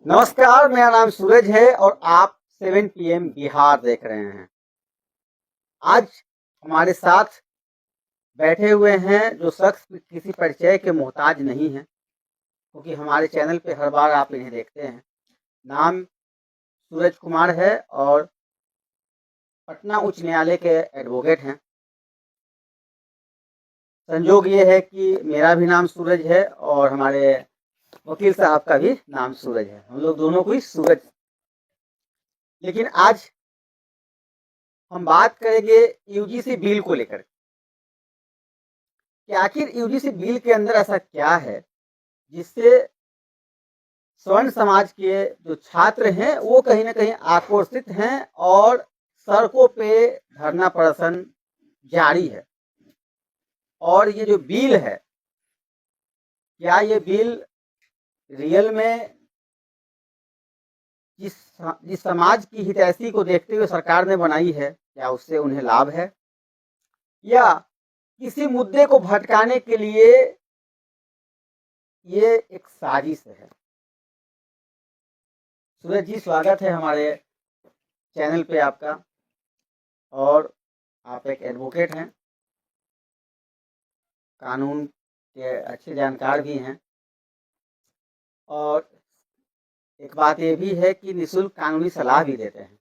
नमस्कार, मेरा नाम सूरज है और आप 7 PM बिहार देख रहे हैं। आज हमारे साथ बैठे हुए हैं जो शख्स किसी परिचय के मोहताज नहीं हैं, क्योंकि हमारे चैनल पे हर बार आप इन्हें देखते हैं। नाम सूरज कुमार है और पटना उच्च न्यायालय के एडवोकेट हैं। संजोग ये है कि मेरा भी नाम सूरज है और हमारे वकील साहब का भी नाम सूरज है। हम लोग दोनों को ही सूरज। लेकिन आज हम बात करेंगे यूजीसी बिल को लेकर कि आखिर यूजीसी बिल के अंदर ऐसा क्या है जिससे स्वर्ण समाज के जो छात्र हैं वो कहीं ना कहीं आक्रोशित हैं और सड़कों पे धरना प्रदर्शन जारी है। और ये जो बिल है, क्या ये बिल रियल में जिस समाज की हितैषी को देखते हुए सरकार ने बनाई है, क्या उससे उन्हें लाभ है या किसी मुद्दे को भटकाने के लिए ये एक साजिश है। सूरज जी, स्वागत है हमारे चैनल पे आपका। और आप एक एडवोकेट हैं, कानून के अच्छे जानकार भी हैं और एक बात ये भी है कि निःशुल्क कानूनी सलाह भी देते हैं।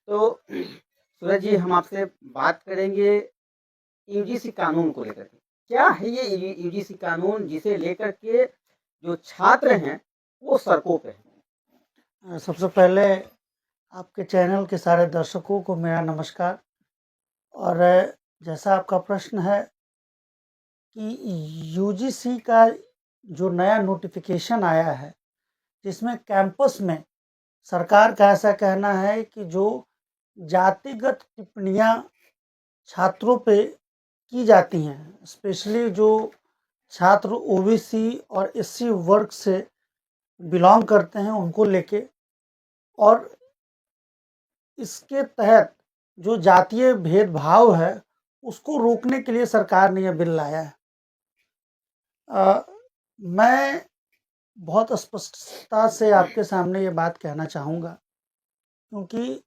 तो सूरज जी, हम आपसे बात करेंगे यूजीसी कानून को लेकर के। क्या है ये यूजीसी कानून जिसे लेकर के जो छात्र हैं वो सड़कों पे हैं? सबसे पहले आपके चैनल के सारे दर्शकों को मेरा नमस्कार। और जैसा आपका प्रश्न है कि यूजीसी का जो नया नोटिफिकेशन आया है, जिसमें कैंपस में सरकार का ऐसा कहना है कि जो जातिगत टिप्पणियां छात्रों पे की जाती हैं, स्पेशली जो छात्र ओबीसी और एससी वर्ग से बिलोंग करते हैं उनको लेके, और इसके तहत जो जातीय भेदभाव है उसको रोकने के लिए सरकार ने यह बिल लाया है। मैं बहुत स्पष्टता से आपके सामने ये बात कहना चाहूँगा, क्योंकि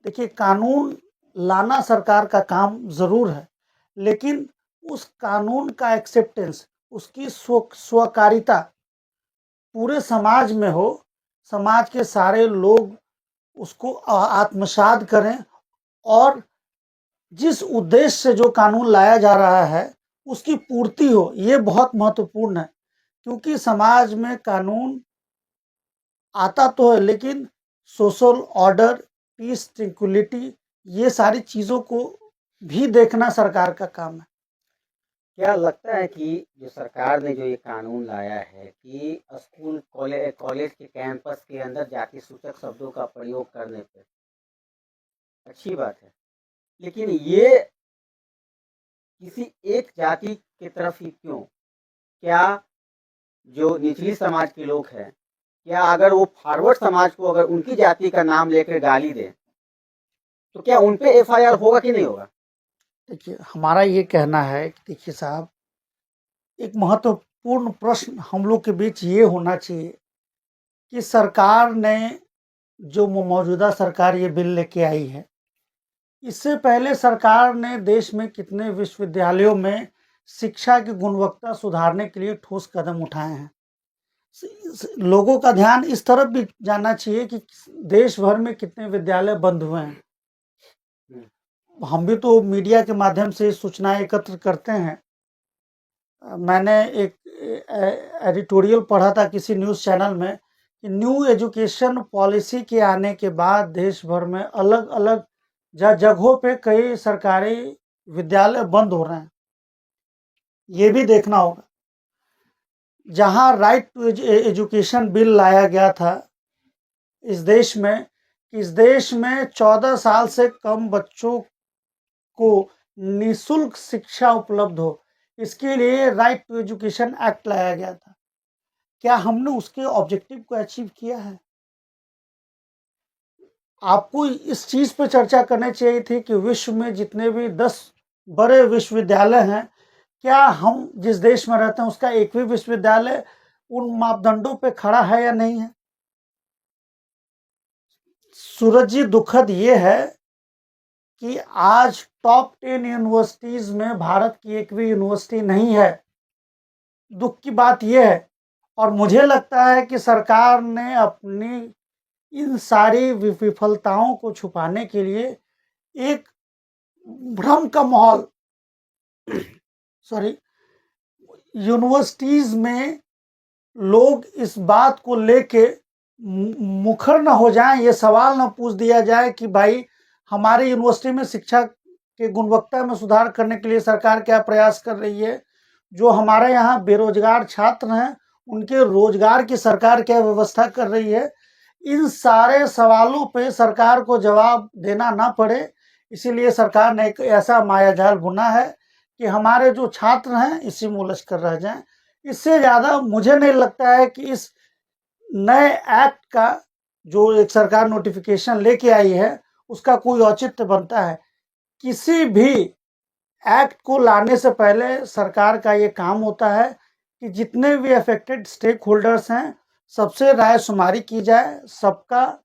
देखिए, कानून लाना सरकार का काम ज़रूर है, लेकिन उस कानून का एक्सेप्टेंस, उसकी स्वीकारिता पूरे समाज में हो, समाज के सारे लोग उसको आत्मसात करें और जिस उद्देश्य से जो कानून लाया जा रहा है उसकी पूर्ति हो, ये बहुत महत्वपूर्ण है। क्योंकि समाज में कानून आता तो है, लेकिन सोशल ऑर्डर, पीस, ट्रैंक्विलिटी, ये सारी चीज़ों को भी देखना सरकार का काम है। क्या लगता है कि जो सरकार ने जो ये कानून लाया है कि स्कूल कॉलेज के कैंपस के अंदर जाति सूचक शब्दों का प्रयोग करने पे अच्छी बात है, लेकिन ये किसी एक जाति की तरफ ही क्यों? क्या जो निचली समाज के लोग हैं, क्या अगर वो फॉरवर्ड समाज को अगर उनकी जाति का नाम लेकर गाली दे तो क्या उन पे एफआईआर होगा कि नहीं होगा? देखिए, हमारा ये कहना है कि देखिए साहब, एक महत्वपूर्ण प्रश्न हम लोग के बीच ये होना चाहिए कि सरकार ने, जो मौजूदा सरकार ये बिल लेके आई है, इससे पहले सरकार ने देश में कितने विश्वविद्यालयों में शिक्षा की गुणवत्ता सुधारने के लिए ठोस कदम उठाए हैं। लोगों का ध्यान इस तरफ भी जाना चाहिए कि देश भर में कितने विद्यालय बंद हुए हैं। हम भी तो मीडिया के माध्यम से सूचनाएं एकत्र करते हैं। मैंने एक एडिटोरियल पढ़ा था किसी न्यूज़ चैनल में कि न्यू एजुकेशन पॉलिसी के आने के बाद देश भर में अलग अलग जगहों पे कई सरकारी विद्यालय बंद हो रहे हैं। ये भी देखना होगा। जहां राइट टू एजुकेशन बिल लाया गया था इस देश में 14 साल से कम बच्चों को निःशुल्क शिक्षा उपलब्ध हो, इसके लिए राइट टू एजुकेशन एक्ट लाया गया था। क्या हमने उसके ऑब्जेक्टिव को अचीव किया है? आपको इस चीज पे चर्चा करनी चाहिए थी कि विश्व में जितने भी 10 बड़े विश्वविद्यालय हैं, क्या हम जिस देश में रहते हैं उसका एक भी विश्वविद्यालय उन मापदंडों पे खड़ा है या नहीं है। सूरज जी, दुखद ये है कि आज टॉप 10 यूनिवर्सिटीज में भारत की एक भी यूनिवर्सिटी नहीं है। दुख की बात यह है, और मुझे लगता है कि सरकार ने अपनी इन सारी विफलताओं को छुपाने के लिए एक भ्रम का माहौल सॉरी यूनिवर्सिटीज में लोग इस बात को लेके मुखर न हो जाएं, ये सवाल न पूछ दिया जाए कि भाई हमारी यूनिवर्सिटी में शिक्षा के गुणवत्ता में सुधार करने के लिए सरकार क्या प्रयास कर रही है, जो हमारे यहाँ बेरोजगार छात्र हैं उनके रोजगार की सरकार क्या व्यवस्था कर रही है। इन सारे सवालों पे सरकार को जवाब देना ना पड़े, इसीलिए सरकार ने एक ऐसा मायाजाल बुना है कि हमारे जो छात्र हैं इसी में उलझ कर रह जाएं। इससे ज़्यादा मुझे नहीं लगता है कि इस नए एक्ट का जो एक सरकार नोटिफिकेशन लेके आई है उसका कोई औचित्य बनता है। किसी भी एक्ट को लाने से पहले सरकार का ये काम होता है कि जितने भी अफेक्टेड स्टेक होल्डर्स हैं सबसे राय शुमारी की जाए, सबका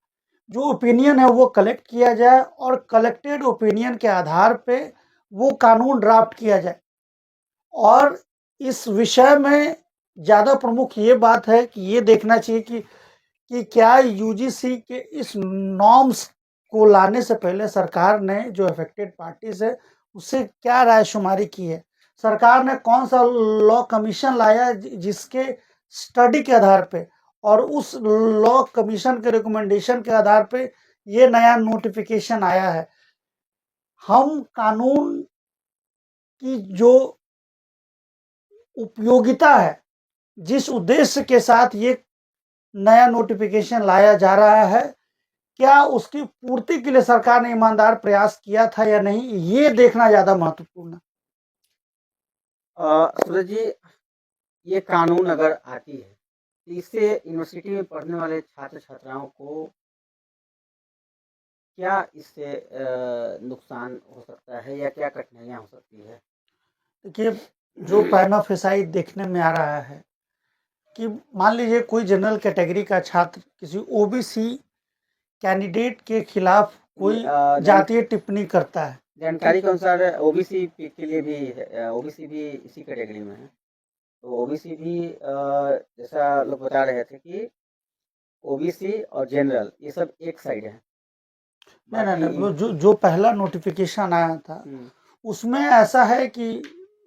जो ओपिनियन है वो कलेक्ट किया जाए और कलेक्टेड ओपिनियन के आधार पे वो कानून ड्राफ्ट किया जाए। और इस विषय में ज़्यादा प्रमुख ये बात है कि ये देखना चाहिए कि क्या यूजीसी के इस नॉर्म्स को लाने से पहले सरकार ने जो अफेक्टेड पार्टीज है उससे क्या राय शुमारी की है। सरकार ने कौन सा लॉ कमीशन लाया जिसके स्टडी के आधार पे और उस लॉ कमीशन के रिकमेंडेशन के आधार पे ये नया नोटिफिकेशन आया है। हम कानून की जो उपयोगिता है, जिस उद्देश्य के साथ ये नया नोटिफिकेशन लाया जा रहा है, क्या उसकी पूर्ति के लिए सरकार ने ईमानदार प्रयास किया था या नहीं, ये देखना ज्यादा महत्वपूर्ण है। सूरज जी, ये कानून अगर आती है तो इससे यूनिवर्सिटी में पढ़ने वाले छात्र छात्राओं को क्या इससे नुकसान हो सकता है या क्या कठिनाइयाँ हो सकती है? देखिए, जो प्राइमा फेसाई देखने में आ रहा है कि मान लीजिए कोई जनरल कैटेगरी का छात्र किसी ओबीसी कैंडिडेट के खिलाफ कोई जातीय टिप्पणी करता है। जानकारी के अनुसार ओबीसी के लिए भी ओबीसी भी इसी कैटेगरी में है, तो ओबीसी भी जैसा लोग बता रहे थे कि ओबीसी और जनरल ये सब एक साइड है। नहीं, जो पहला नोटिफिकेशन आया था उसमें ऐसा है कि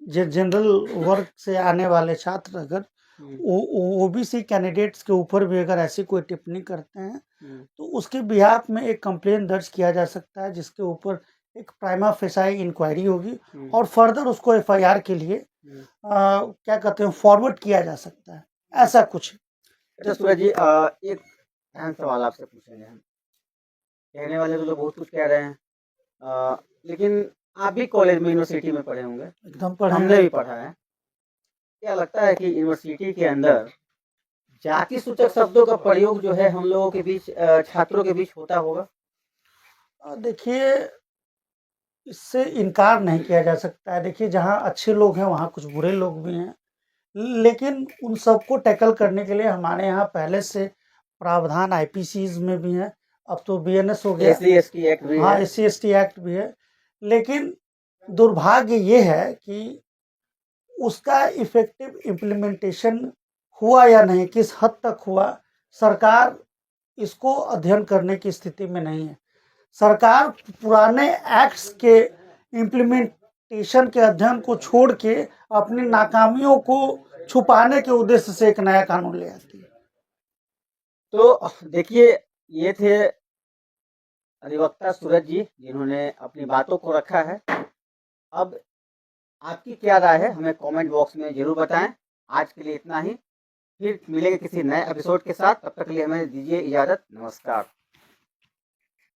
जनरल वर्ग से आने वाले छात्र अगर ओबीसी कैंडिडेट्स के ऊपर भी अगर ऐसी कोई टिप्पणी करते हैं तो उसके बिहाफ में एक कंप्लेंट दर्ज किया जा सकता है, जिसके ऊपर एक प्राइमा फेसाई इंक्वायरी होगी और फर्दर उसको एफआईआर के लिए क्या कहते हैं फॉरवर्ड किया जा सकता है, ऐसा कुछ। अच्छा सूरज जी, एक अहम सवाल आपसे पूछेंगे हम। कहने वाले तो लोग बहुत कुछ कह रहे हैं, लेकिन आप भी कॉलेज में यूनिवर्सिटी में पढ़े होंगे। एकदम पढ़े, हमने भी पढ़ा है। क्या लगता है कि यूनिवर्सिटी के अंदर जाति सूचक शब्दों का प्रयोग जो है हम लोगों के बीच छात्रों के बीच होता होगा? देखिए, इससे इनकार नहीं किया जा सकता है। देखिए, जहाँ अच्छे लोग हैं वहाँ कुछ बुरे लोग भी हैं, लेकिन उन सबको टैकल करने के लिए हमारे यहाँ पहले से प्रावधान आईपीसीज में भी है, अब तो बीएनएस हो गया, SC/ST एक्ट भी हाँ है। SC/ST एक्ट भी है। लेकिन दुर्भाग्य ये है कि उसका इफेक्टिव इम्प्लीमेंटेशन हुआ या नहीं, किस हद तक हुआ, सरकार इसको अध्ययन करने की स्थिति में नहीं है। सरकार पुराने एक्ट्स के इम्प्लीमेंटेशन के अध्ययन को छोड़ के अपनी नाकामियों को छुपाने के उद्देश्य से एक नया कानून ले आती है। तो देखिए, ये थे अधिवक्ता सूरज जी जिन्होंने अपनी बातों को रखा है। अब आपकी क्या राय है हमें कमेंट बॉक्स में जरूर बताएं। आज के लिए इतना ही, फिर मिलेंगे किसी नए एपिसोड के साथ। तब तक के लिए हमें दीजिए इजाजत। नमस्कार।